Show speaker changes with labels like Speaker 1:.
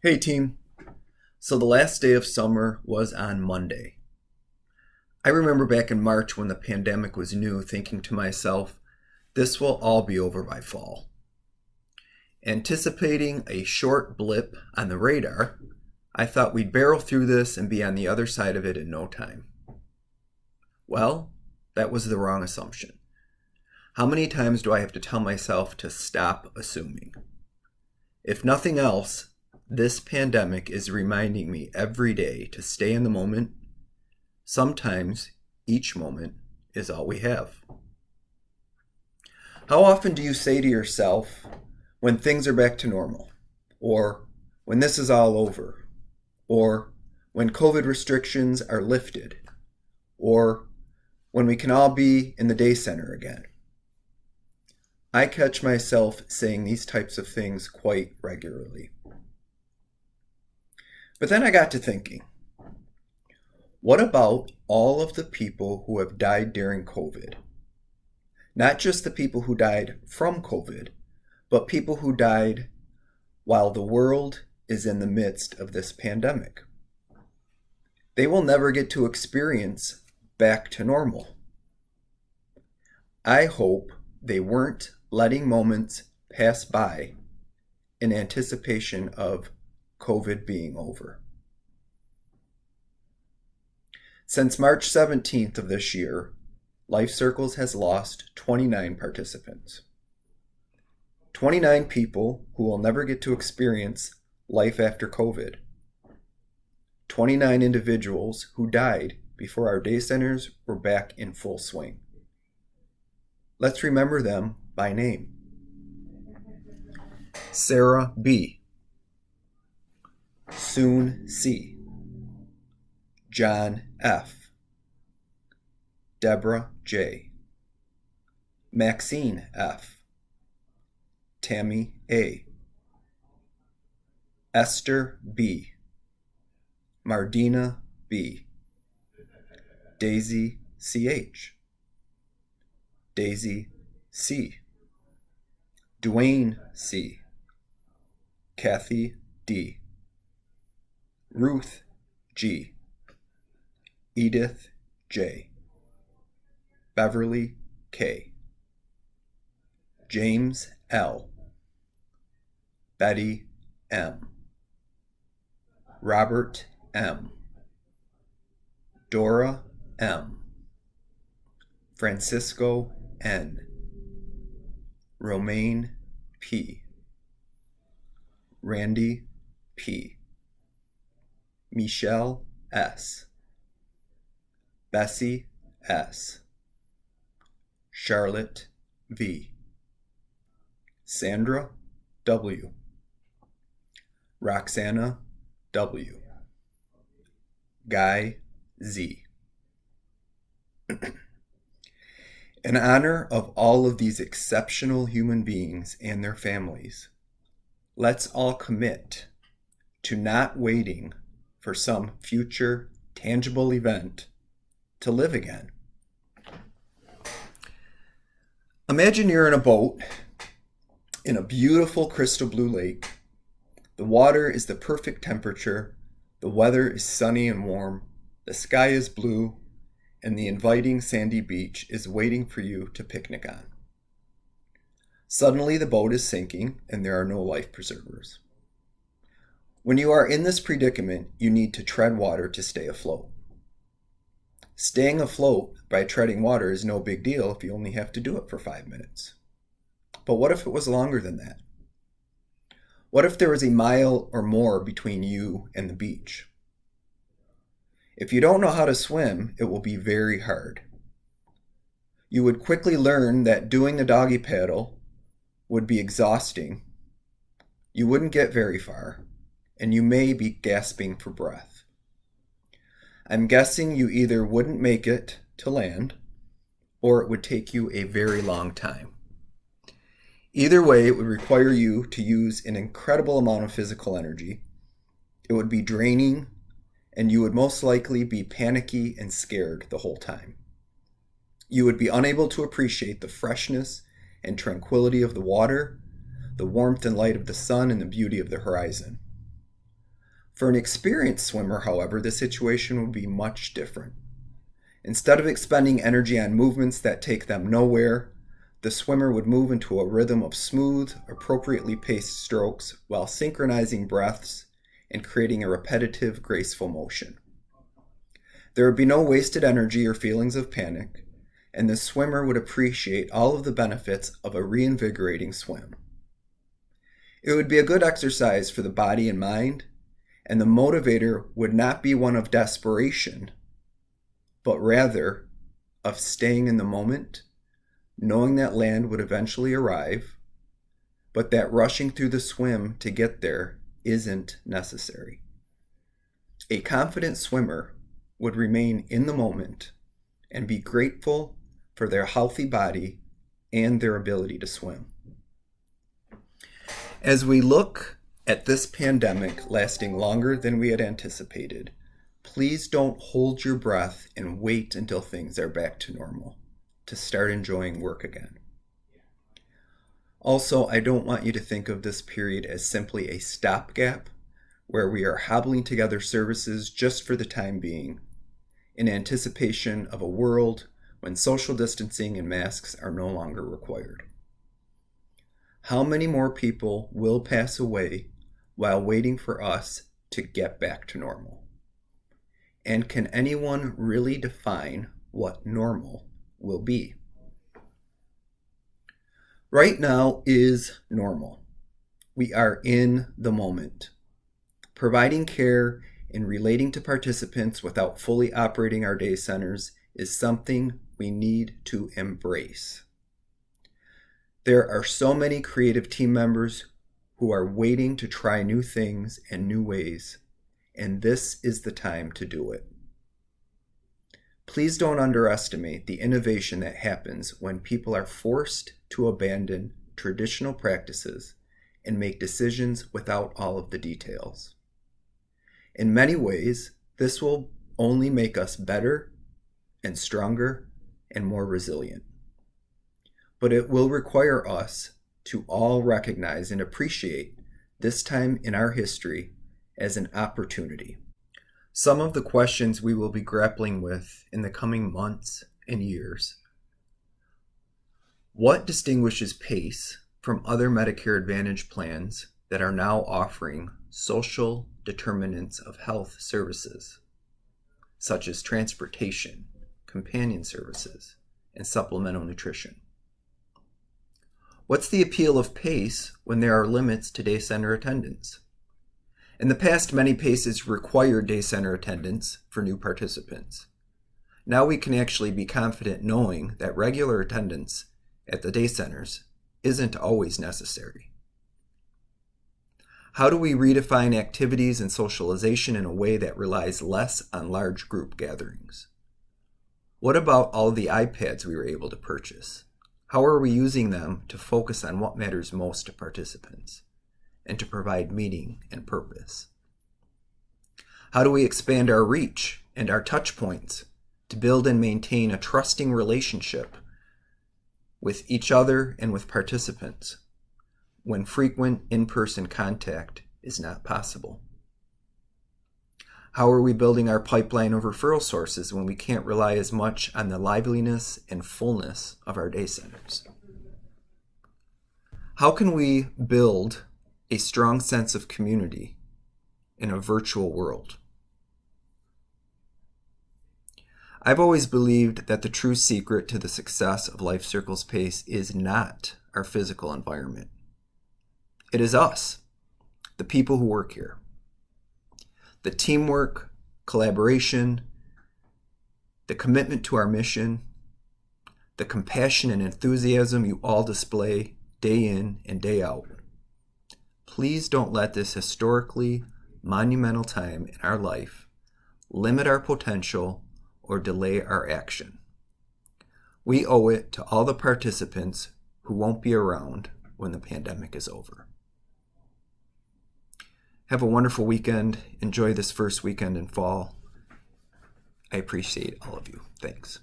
Speaker 1: Hey team. So the last day of summer was on Monday. I remember back in March when the pandemic was new thinking to myself, this will all be over by fall. Anticipating a short blip on the radar, I thought we'd barrel through this and be on the other side of it in no time. Well, that was the wrong assumption. How many times do I have to tell myself to stop assuming? If nothing else, this pandemic is reminding me every day to stay in the moment. Sometimes each moment is all we have. How often do you say to yourself, when things are back to normal, or when this is all over, or when COVID restrictions are lifted, or when we can all be in the day center again? I catch myself saying these types of things quite regularly. But then I got to thinking, what about all of the people who have died during COVID? Not just the people who died from COVID, but people who died while the world is in the midst of this pandemic. They will never get to experience back to normal. I hope they weren't letting moments pass by in anticipation of COVID being over. Since March 17th of this year, Life Circles has lost 29 participants. 29 people who will never get to experience life after COVID. 29 individuals who died before our day centers were back in full swing. Let's remember them by name. Sarah B. Soon C. John F. Deborah J. Maxine F. Tammy A. Esther B. Mardina B. Daisy CH. Daisy C. Dwayne C. Kathy D. Ruth G. Edith J. Beverly K. James L. Betty M. Robert M. Dora M. Francisco N. Romaine P. Randy P. Michelle S. Bessie S. Charlotte V. Sandra W. Roxana W. Guy Z. In honor of all of these exceptional human beings and their families, let's all commit to not waiting for some future tangible event to live again. Imagine you're in a boat in a beautiful crystal blue lake. The water is the perfect temperature, the weather is sunny and warm, the sky is blue, and the inviting sandy beach is waiting for you to picnic on. Suddenly the boat is sinking and there are no life preservers. When you are in this predicament, you need to tread water to stay afloat. Staying afloat by treading water is no big deal if you only have to do it for 5 minutes. But what if it was longer than that? What if there was a mile or more between you and the beach? If you don't know how to swim, it will be very hard. You would quickly learn that doing the doggy paddle would be exhausting. You wouldn't get very far, and you may be gasping for breath. I'm guessing you either wouldn't make it to land, or it would take you a very long time. Either way, it would require you to use an incredible amount of physical energy. It would be draining, and you would most likely be panicky and scared the whole time. You would be unable to appreciate the freshness and tranquility of the water, the warmth and light of the sun, and the beauty of the horizon. For an experienced swimmer, however, the situation would be much different. Instead of expending energy on movements that take them nowhere, the swimmer would move into a rhythm of smooth, appropriately paced strokes while synchronizing breaths and creating a repetitive, graceful motion. There would be no wasted energy or feelings of panic, and the swimmer would appreciate all of the benefits of a reinvigorating swim. It would be a good exercise for the body and mind, and the motivator would not be one of desperation, but rather of staying in the moment, knowing that land would eventually arrive, but that rushing through the swim to get there isn't necessary. A confident swimmer would remain in the moment and be grateful for their healthy body and their ability to swim. As we look at this pandemic lasting longer than we had anticipated, please don't hold your breath and wait until things are back to normal to start enjoying work again. Also, I don't want you to think of this period as simply a stopgap where we are hobbling together services just for the time being, in anticipation of a world when social distancing and masks are no longer required. How many more people will pass away while waiting for us to get back to normal? And can anyone really define what normal will be? Right now is normal. We are in the moment. Providing care and relating to participants without fully operating our day centers is something we need to embrace. There are so many creative team members who are waiting to try new things and new ways, and this is the time to do it. Please don't underestimate the innovation that happens when people are forced to abandon traditional practices and make decisions without all of the details. In many ways, this will only make us better and stronger and more resilient. But it will require us to all recognize and appreciate this time in our history as an opportunity. Some of the questions we will be grappling with in the coming months and years. What distinguishes PACE from other Medicare Advantage plans that are now offering social determinants of health services, such as transportation, companion services, and supplemental nutrition? What's the appeal of PACE when there are limits to day center attendance? In the past, many PACEs required day center attendance for new participants. Now we can actually be confident knowing that regular attendance at the day centers isn't always necessary. How do we redefine activities and socialization in a way that relies less on large group gatherings? What about all the iPads we were able to purchase? How are we using them to focus on what matters most to participants and to provide meaning and purpose? How do we expand our reach and our touch points to build and maintain a trusting relationship with each other and with participants when frequent in-person contact is not possible? How are we building our pipeline of referral sources when we can't rely as much on the liveliness and fullness of our day centers? How can we build a strong sense of community in a virtual world? I've always believed that the true secret to the success of Life Circles PACE is not our physical environment. It is us, the people who work here. The teamwork, collaboration, the commitment to our mission, the compassion and enthusiasm you all display day in and day out. Please don't let this historically monumental time in our life limit our potential or delay our action. We owe it to all the participants who won't be around when the pandemic is over. Have a wonderful weekend. Enjoy this first weekend in fall. I appreciate all of you. Thanks.